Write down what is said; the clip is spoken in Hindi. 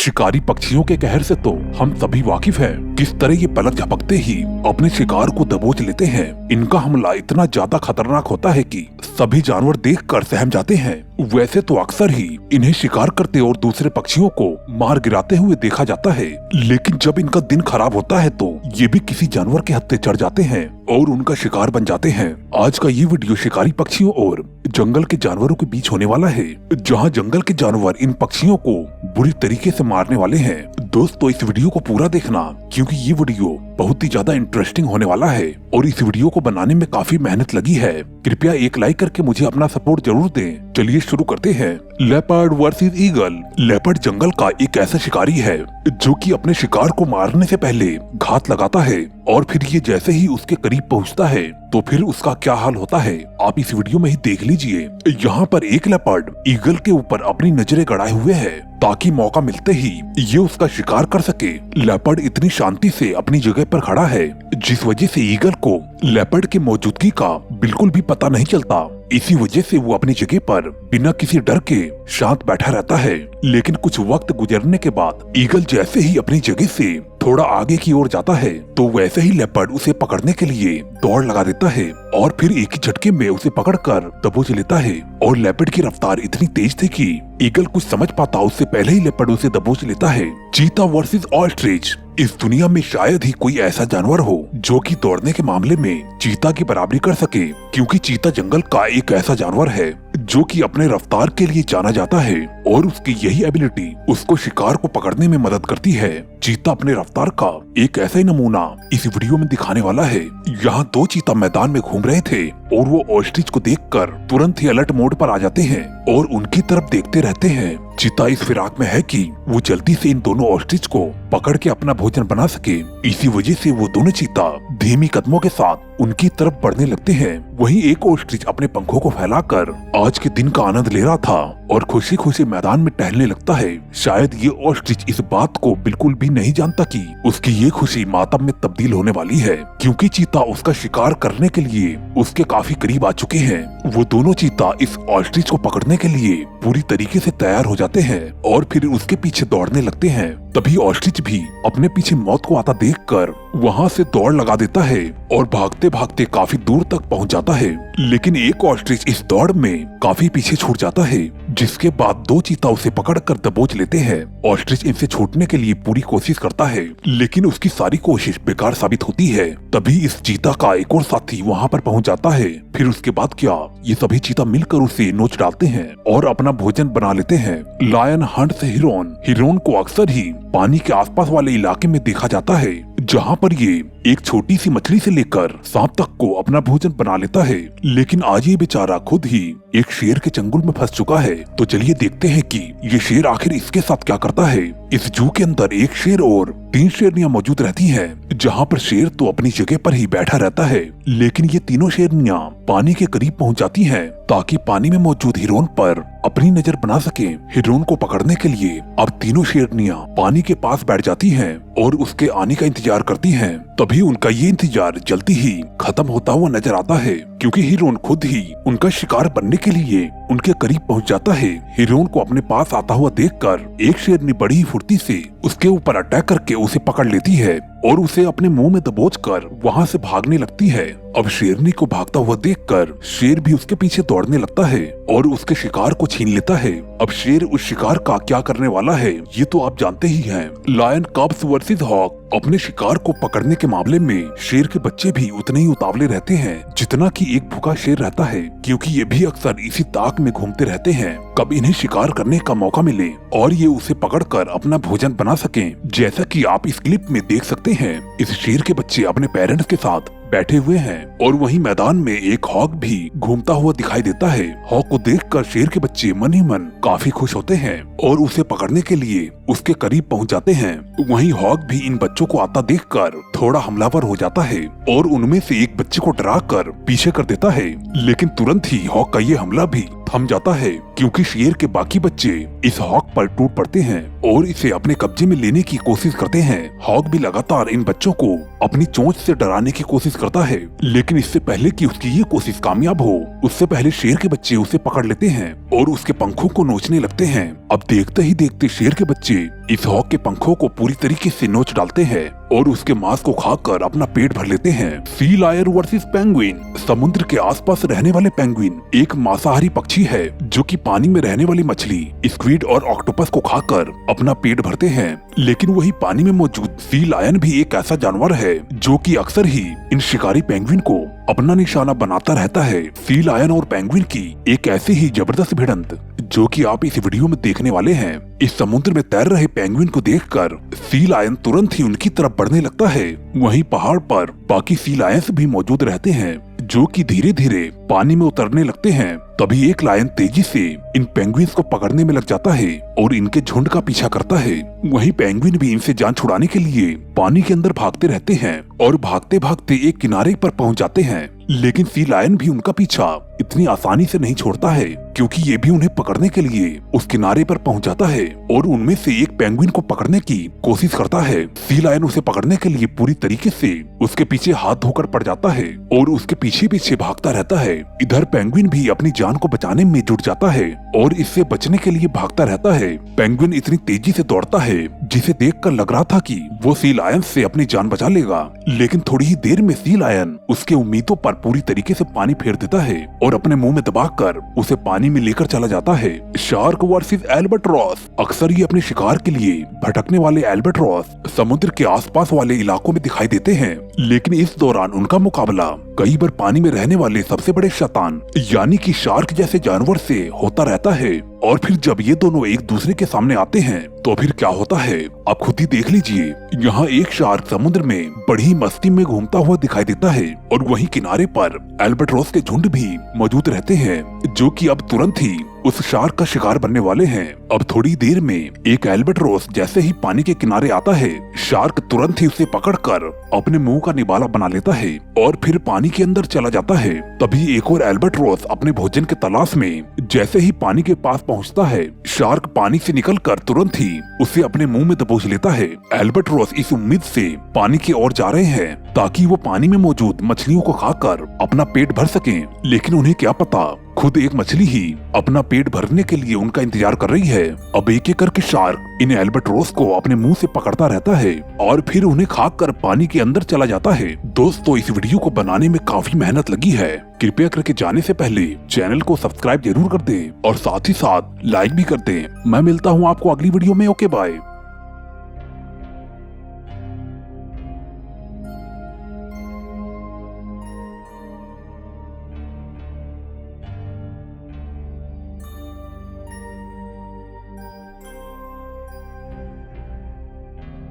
शिकारी पक्षियों के कहर से तो हम सभी वाकिफ हैं। किस तरह ये पलक झपकते ही अपने शिकार को दबोच लेते हैं। इनका हमला इतना ज्यादा खतरनाक होता है कि सभी जानवर देखकर सहम जाते हैं। वैसे तो अक्सर ही इन्हें शिकार करते और दूसरे पक्षियों को मार गिराते हुए देखा जाता है, लेकिन जब इनका दिन खराब होता है तो ये भी किसी जानवर के हत्थे चढ़ जाते हैं और उनका शिकार बन जाते हैं। आज का ये वीडियो शिकारी पक्षियों और जंगल के जानवरों के बीच होने वाला है, जहां जंगल के जानवर इन पक्षियों को बुरी तरीके से मारने वाले हैं। दोस्तों, इस वीडियो को पूरा देखना क्योंकि ये वीडियो बहुत ही ज्यादा इंटरेस्टिंग होने वाला है और इस वीडियो को बनाने में काफी मेहनत लगी है। कृपया एक लाइक करके मुझे अपना सपोर्ट जरूर दें। चलिए शुरू करते हैं। Leopard versus eagle. लेपर्ड जंगल का एक ऐसा शिकारी है जो कि अपने शिकार को मारने से पहले घात लगाता है और फिर ये जैसे ही उसके करीब पहुंचता है तो फिर उसका क्या हाल होता है आप इस वीडियो में ही देख लीजिए। यहाँ पर एक लेपर्ड ईगल के ऊपर अपनी नजरें गड़ाए हुए है ताकि मौका मिलते ही ये उसका शिकार कर सके। लेपर्ड इतनी शांति से अपनी जगह पर खड़ा है जिस वजह से ईगल को लेपर्ड की मौजूदगी का बिल्कुल भी पता नहीं चलता। इसी वजह से वो अपनी जगह पर बिना किसी डर के शांत बैठा रहता है। लेकिन कुछ वक्त गुजरने के बाद ईगल जैसे ही अपनी जगह से थोड़ा आगे की ओर जाता है तो वैसे ही लेपर्ड उसे पकड़ने के लिए दौड़ लगा देता है और फिर एक ही झटके में उसे पकड़कर दबोच लेता है। और लेपर्ड की रफ्तार इतनी तेज थी कि ईगल कुछ समझ पाता उससे पहले ही लेपर्ड उसे दबोच लेता है। चीता वर्सेस ऑस्ट्रिच। इस दुनिया में शायद ही कोई ऐसा जानवर हो जो कि दौड़ने के मामले में चीता की बराबरी कर सके, क्योंकि चीता जंगल का एक ऐसा जानवर है जो कि अपने रफ्तार के लिए जाना जाता है और उसकी यही एबिलिटी उसको शिकार को पकड़ने में मदद करती है। चीता अपने रफ्तार का एक ऐसा ही नमूना इस वीडियो में दिखाने वाला है। यहाँ दो चीता मैदान में घूम रहे थे और वो ऑस्ट्रिच को देखकर तुरंत ही अलर्ट मोड पर आ जाते हैं और उनकी तरफ देखते रहते हैं। चीता इस फिराक में है कि वो जल्दी से इन दोनों ऑस्ट्रिच को पकड़ के अपना भोजन बना सके। इसी वजह से वो दोनों चीता धीमी कदमों के साथ उनकी तरफ बढ़ने लगते हैं। वहीं एक ऑस्ट्रिच अपने पंखों को फैलाकर आज के दिन का आनंद ले रहा था और खुशी खुशी मैदान में टहलने लगता है। शायद ये ऑस्ट्रिच इस बात को बिल्कुल भी नहीं जानता कि उसकी ये खुशी मातम में तब्दील होने वाली है, क्योंकि चीता उसका शिकार करने के लिए उसके काफी करीब आ चुके हैं। वो दोनों चीता इस ऑस्ट्रिच को पकड़ने के लिए पूरी तरीके से तैयार हो जाते हैं और फिर उसके पीछे दौड़ने लगते हैं। तभी ऑस्ट्रिच भी अपने पीछे मौत को आता देखकर वहाँ से दौड़ लगा देता है और भागते भागते काफी दूर तक पहुँच जाता है। लेकिन एक ऑस्ट्रिच इस दौड़ में काफी पीछे छूट जाता है, जिसके बाद दो चीता उसे पकड़कर दबोच लेते हैं। ऑस्ट्रिच इनसे छूटने के लिए पूरी कोशिश करता है, लेकिन उसकी सारी कोशिश बेकार साबित होती है। तभी इस चीता का एक और साथी वहाँ पर पहुँच जाता है। फिर उसके बाद क्या, ये सभी चीता मिलकर उसे नोच डालते हैं और अपना भोजन बना लेते हैं। लायन हंट्स हिरन। हिरन को अक्सर ही पानी के आसपास वाले इलाके में देखा जाता है, जहाँ पर ये एक छोटी सी मछली से लेकर सांप तक को अपना भोजन बना लेता है। लेकिन आज ये बेचारा खुद ही एक शेर के चंगुल में फंस चुका है। तो चलिए देखते हैं कि ये शेर आखिर इसके साथ क्या करता है। इस जू के अंदर एक शेर और 3 शेरनियां मौजूद रहती हैं, जहाँ पर शेर तो अपनी जगह पर ही बैठा रहता है, लेकिन ये तीनों शेरनियां पानी के करीब पहुँच जाती हैं ताकि पानी में मौजूद हिरन पर अपनी नजर बना सके। हिरन को पकड़ने के लिए अब तीनों शेरनियां पानी के पास बैठ जाती हैं और उसके आने का इंतजार करती हैं। तभी उनका ये इंतजार जल्दी ही खत्म होता हुआ नजर आता है, क्योंकि हिरन खुद ही उनका शिकार बनने के लिए उनके करीब पहुंच जाता है। हिरन को अपने पास आता हुआ देखकर एक शेरनी बड़ी ही फुर्ती से उसके ऊपर अटैक करके उसे पकड़ लेती है और उसे अपने मुंह में दबोचकर वहां से भागने लगती है। अब शेरनी को भागता हुआ देखकर शेर भी उसके पीछे दौड़ने लगता है और उसके शिकार को छीन लेता है। अब शेर उस शिकार का क्या करने वाला है ये तो आप जानते ही हैं। Lion cubs versus hawk. अपने शिकार को पकड़ने के मामले में शेर के बच्चे भी उतने ही उतावले रहते हैं जितना कि एक भूखा शेर रहता है, क्योंकि ये भी अक्सर इसी ताक में घूमते रहते हैं कब इन्हें शिकार करने का मौका मिले और ये उसे पकड़कर अपना भोजन बना सकें। जैसा कि आप इस क्लिप में देख सकते हैं, इस शेर के बच्चे अपने पेरेंट्स के साथ बैठे हुए हैं और वहीं मैदान में एक हॉक भी घूमता हुआ दिखाई देता है। हॉक को देखकर शेर के बच्चे मन ही मन काफी खुश होते हैं और उसे पकड़ने के लिए उसके करीब पहुंच जाते हैं। वहीं हॉक भी इन बच्चों को आता देखकर थोड़ा हमलावर हो जाता है और उनमें से एक बच्चे को डराकर पीछे कर देता है, लेकिन तुरंत ही हॉक का ये हमला भी थम जाता है क्योंकि शेर के बाकी बच्चे इस हॉक पर टूट पड़ते हैं और इसे अपने कब्जे में लेने की कोशिश करते हैं। हॉक भी लगातार इन बच्चों को अपनी चोंच से डराने की कोशिश करता है, लेकिन इससे पहले कि उसकी ये कोशिश कामयाब हो, उससे पहले शेर के बच्चे उसे पकड़ लेते हैं और उसके पंखों को नोचने लगते हैं। अब देखते ही देखते शेर के बच्चे इस हॉक के पंखों को पूरी तरीके से नोच डालते हैं और उसके मांस को खाकर अपना पेट भर लेते हैं। Sea lion versus penguin. समुद्र के आसपास रहने वाले पेंगुइन एक मांसाहारी पक्षी है जो कि पानी में रहने वाली मछली, स्क्विड और ऑक्टोपस को खाकर अपना पेट भरते हैं। लेकिन वही पानी में मौजूद सी लायन भी एक ऐसा जानवर है जो कि अक्सर ही इन शिकारी पेंगुइन को अपना निशाना बनाता रहता है। सी लायन और पेंगुइन की एक ऐसी ही जबरदस्त भिड़ंत जो कि आप इस वीडियो में देखने वाले हैं। इस समुद्र में तैर रहे पेंगुइन को देखकर सी लायन तुरंत ही उनकी तरफ बढ़ने लगता है। वहीं पहाड़ पर बाकी सी लायंस भी मौजूद रहते हैं जो कि धीरे धीरे पानी में उतरने लगते हैं। तभी एक लायन तेजी से इन पेंगुइन्स को पकड़ने में लग जाता है और इनके झुंड का पीछा करता है। वहीं पेंगुइन भी इनसे जान छुड़ाने के लिए पानी के अंदर भागते रहते हैं और भागते भागते एक किनारे पर पहुंच जाते हैं। लेकिन सी लायन भी उनका पीछा इतनी आसानी से नहीं छोड़ता है क्योंकि ये भी उन्हें पकड़ने के लिए उस किनारे पर पहुंच जाता है और उनमें से एक पेंगुइन को पकड़ने की कोशिश करता है। सी लायन उसे पकड़ने के लिए पूरी तरीके से उसके पीछे हाथ धोकर पड़ जाता है और उसके पीछे पीछे भागता रहता है। इधर पेंगुइन भी अपनी जान को बचाने में जुट जाता है और इससे बचने के लिए भागता रहता है। पेंगुइन इतनी तेजी से दौड़ता है जिसे देखकर लग रहा था कि वो सी लायन से अपनी जान बचा लेगा, लेकिन थोड़ी ही देर में सी लायन उसके उम्मीदों पर पूरी तरीके से पानी फेर देता है और अपने मुंह में दबाकर उसे पानी में लेकर चला जाता है। Shark versus albatross. अक्सर ये अपने शिकार के लिए भटकने वाले एल्बाट्रॉस समुद्र के आसपास वाले इलाकों में दिखाई देते हैं, लेकिन इस दौरान उनका मुकाबला कई बार पानी में रहने वाले सबसे बड़े शैतान यानी कि शार्क जैसे जानवर से होता रहता है। और फिर जब ये दोनों एक दूसरे के सामने आते हैं तो फिर क्या होता है आप खुद ही देख लीजिए। यहाँ एक शार्क समुद्र में बड़ी मस्ती में घूमता हुआ दिखाई देता है और वहीं किनारे पर एल्बाट्रॉस के झुंड भी मौजूद रहते हैं जो कि अब तुरंत ही उस शार्क का शिकार बनने वाले हैं। अब थोड़ी देर में एक एल्बाट्रॉस जैसे ही पानी के किनारे आता है, शार्क तुरंत ही उसे पकड़कर अपने मुंह का निवाला बना लेता है और फिर पानी के अंदर चला जाता है। तभी एक और एल्बाट्रॉस अपने भोजन के तलाश में जैसे ही पानी के पास पहुंचता है, शार्क पानी से निकलकर तुरंत ही उसे अपने मुंह में दबोच लेता है। एल्बाट्रॉस इस उम्मीद से पानी की ओर जा रहे हैं ताकि वो पानी में मौजूद मछलियों को खाकर अपना पेट भर सकें, लेकिन उन्हें क्या पता खुद एक मछली ही अपना पेट भरने के लिए उनका इंतजार कर रही है। अब एक एक करके शार्क इन एल्बाट्रॉस को अपने मुंह से पकड़ता रहता है और फिर उन्हें खाकर पानी के अंदर चला जाता है। दोस्तों, इस वीडियो को बनाने में काफी मेहनत लगी है। कृपया करके जाने से पहले चैनल को सब्सक्राइब जरूर कर दें और साथ ही साथ लाइक भी कर दें। मैं मिलता हूँ आपको अगली वीडियो में। Okay bye.